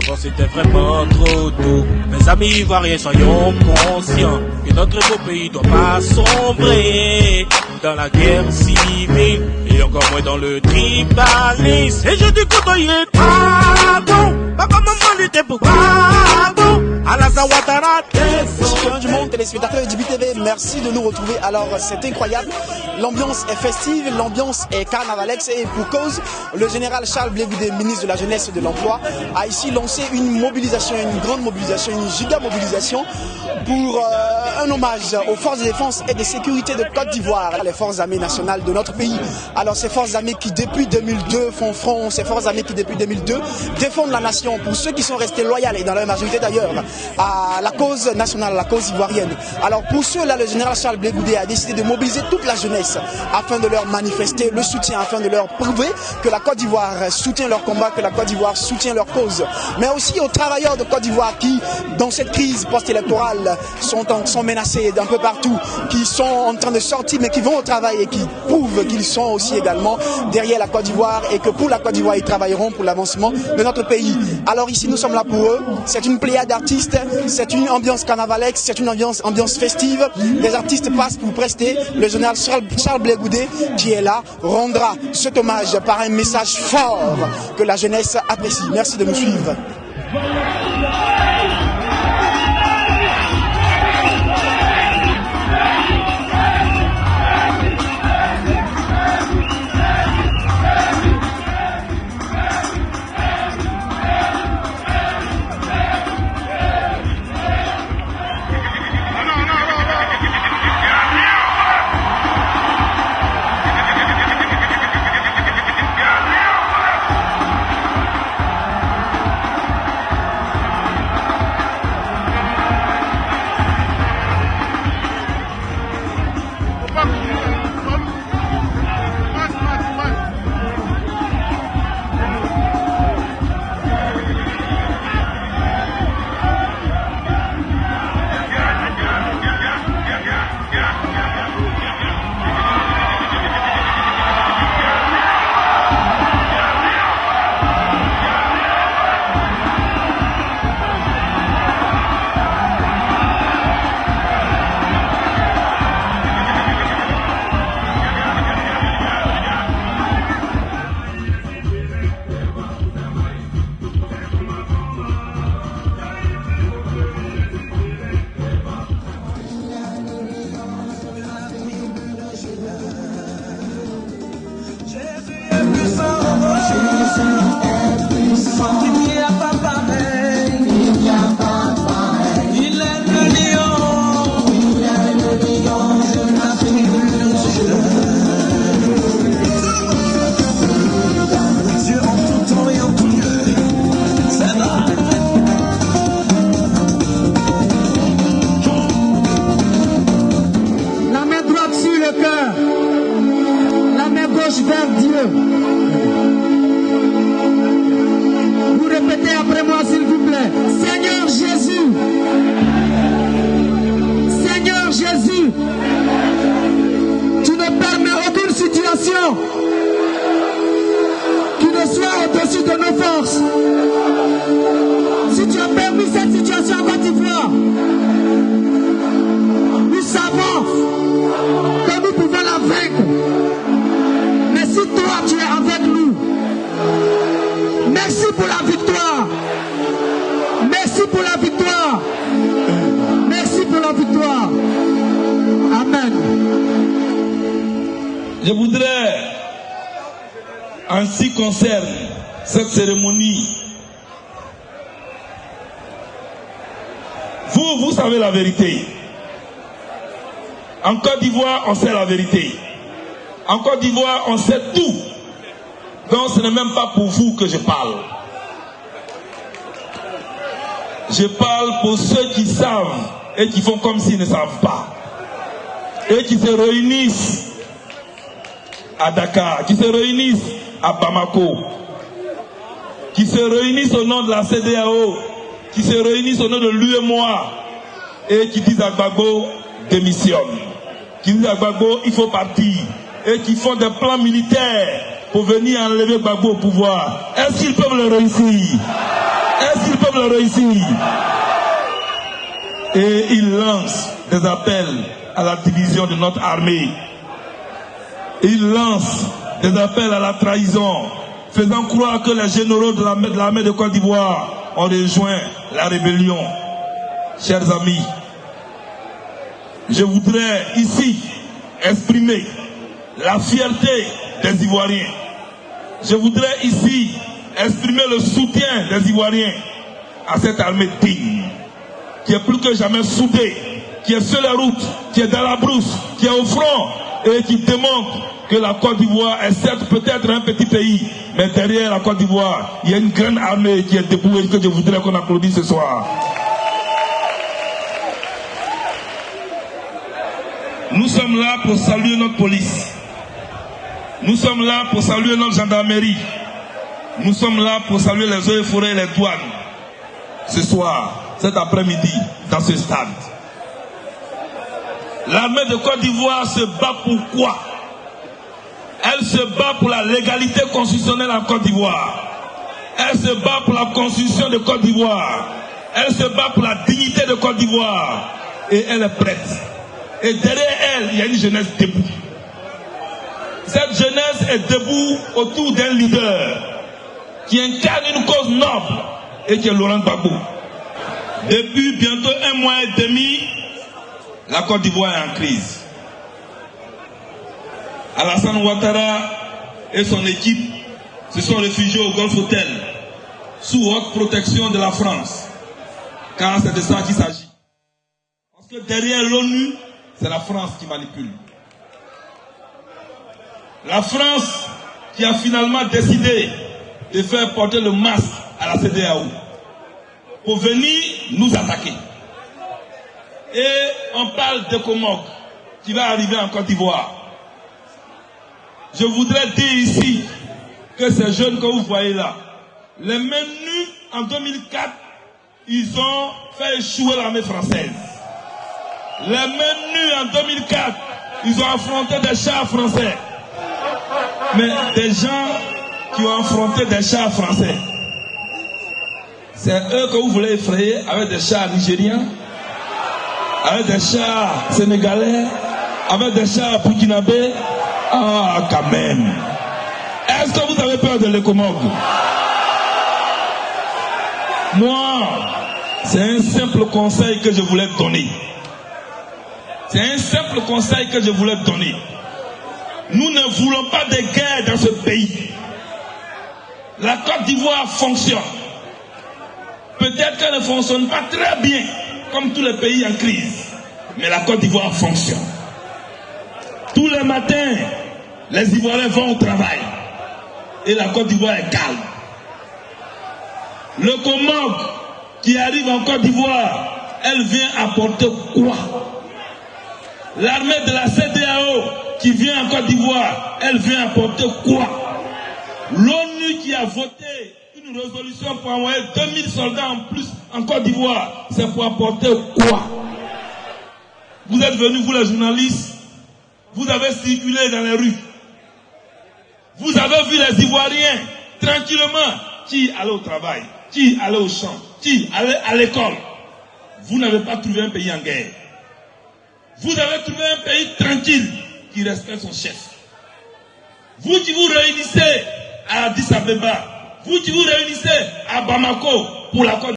Avant c'était vraiment trop tôt. Mes amis ivoiriens, soyons conscients que notre beau pays doit pas sombrer dans la guerre civile et encore moins dans le tribalisme. Et je dis côtoyer pardon, papa maman était pour pardon. Alassane Ouattara, Chers du monde, téléspectateurs de JBTV, merci de nous retrouver. Alors c'est incroyable, l'ambiance est festive, l'ambiance est carnavalex et pour cause, le général Charles Blé Goudé, ministre de la Jeunesse et de l'Emploi, a ici lancé une mobilisation, une grande mobilisation, une giga mobilisation pour un hommage aux forces de défense et de sécurité de Côte d'Ivoire, les forces armées nationales de notre pays. Alors ces forces armées qui depuis 2002 font front, ces forces armées qui depuis 2002 défendent la nation, pour ceux qui sont restés loyaux et dans leur majorité d'ailleurs à la cause nationale, à la cause ivoirienne. Alors pour ceux-là, le général Charles Blé Goudé a décidé de mobiliser toute la jeunesse afin de leur manifester le soutien, afin de leur prouver que la Côte d'Ivoire soutient leur combat, que la Côte d'Ivoire soutient leur cause. Mais aussi aux travailleurs de Côte d'Ivoire qui, dans cette crise post-électorale, sont menacés d'un peu partout, qui sont en train de sortir mais qui vont au travail et qui prouvent qu'ils sont aussi également derrière la Côte d'Ivoire et que pour la Côte d'Ivoire, ils travailleront pour l'avancement de notre pays. Alors ici, nous sommes là pour eux. C'est une pléiade d'artistes, c'est une ambiance carnavalex, c'est une ambiance festive. Les artistes passent pour prester. Le général Charles Blé Goudé, qui est là, rendra cet hommage par un message fort que la jeunesse apprécie. Merci de nous suivre. vers Dieu. Vous répétez après moi s'il vous plaît. Seigneur Jésus. Seigneur Jésus. Tu ne permets aucune situation qui ne soit au-dessus de nos forces. Si tu as permis cette situation à Côte d'Ivoire, nous savons que nous pouvons la vaincre. Mais si toi tu es avec nous, merci pour la victoire. Merci pour la victoire. Merci pour la victoire. Amen. Je voudrais, en ce qui concerne cette cérémonie, vous savez la vérité. En Côte d'Ivoire, on sait la vérité. En Côte d'Ivoire, on sait tout. Donc ce n'est même pas pour vous que je parle. Je parle pour ceux qui savent et qui font comme s'ils ne savent pas. Et qui se réunissent à Dakar, qui se réunissent à Bamako, qui se réunissent au nom de la CEDEAO, qui se réunissent au nom de l'UEMOA et qui disent à Gbagbo démissionne, qui disent à Gbagbo il faut partir et qui font des plans militaires pour venir enlever Gbagbo au pouvoir. Est-ce qu'ils peuvent le réussir? Est-ce qu'ils peuvent va réussir. Et il lance des appels à la division de notre armée. Il lance des appels à la trahison, faisant croire que les généraux de l'armée de Côte d'Ivoire ont rejoint la rébellion. Chers amis, je voudrais ici exprimer la fierté des Ivoiriens. Je voudrais ici exprimer le soutien des Ivoiriens à cette armée digne, qui est plus que jamais soudée, qui est sur la route, qui est dans la brousse, qui est au front et qui démontre que la Côte d'Ivoire est certes peut-être un petit pays, mais derrière la Côte d'Ivoire, il y a une grande armée qui est debout et que je voudrais qu'on applaudisse ce soir. Nous sommes là pour saluer notre police. Nous sommes là pour saluer notre gendarmerie. Nous sommes là pour saluer les eaux et forêts et les douanes. Ce soir, cet après-midi, dans ce stade. L'armée de Côte d'Ivoire se bat pour quoi? Elle se bat pour la légalité constitutionnelle en Côte d'Ivoire. Elle se bat pour la constitution de Côte d'Ivoire. Elle se bat pour la dignité de Côte d'Ivoire. Et elle est prête. Et derrière elle, il y a une jeunesse debout. Cette jeunesse est debout autour d'un leader qui incarne une cause noble et qui est Laurent Gbagbo. Depuis bientôt 1 mois et demi, la Côte d'Ivoire est en crise. Alassane Ouattara et son équipe se sont réfugiés au Golf Hotel sous haute protection de la France, car c'est de ça qu'il s'agit. Parce que derrière l'ONU, c'est la France qui manipule. La France qui a finalement décidé de faire porter le masque à la CEDEAO pour venir nous attaquer. Et on parle de Comog qui va arriver en Côte d'Ivoire. Je voudrais dire ici que ces jeunes que vous voyez là, les menus en 2004, ils ont fait échouer l'armée française. Les menus en 2004, ils ont affronté des chars français. Mais des gens qui ont affronté des chars français, c'est eux que vous voulez effrayer avec des chars nigériens, avec des chars sénégalais, avec des chars burkinabés. Ah, quand même. Est-ce que vous avez peur de l'Ecomog? Moi, c'est un simple conseil que je voulais donner. C'est un simple conseil que je voulais donner. Nous ne voulons pas de guerre dans ce pays. La Côte d'Ivoire fonctionne. Peut-être qu'elle ne fonctionne pas très bien, comme tous les pays en crise. Mais la Côte d'Ivoire fonctionne. Tous les matins, les Ivoiriens vont au travail. Et la Côte d'Ivoire est calme. Le Comog qui arrive en Côte d'Ivoire, elle vient apporter quoi? L'armée de la CEDEAO qui vient en Côte d'Ivoire, elle vient apporter quoi? L'ONU qui a voté une résolution pour envoyer 2000 soldats en plus en Côte d'Ivoire, c'est pour apporter quoi? Vous êtes venus, vous les journalistes, vous avez circulé dans les rues. Vous avez vu les Ivoiriens tranquillement qui allaient au travail, qui allaient au champ, qui allaient à l'école. Vous n'avez pas trouvé un pays en guerre. Vous avez trouvé un pays tranquille qui respecte son chef. Vous qui vous réunissez à Addis Abeba, vous qui vous réunissez à Bamako pour la Côte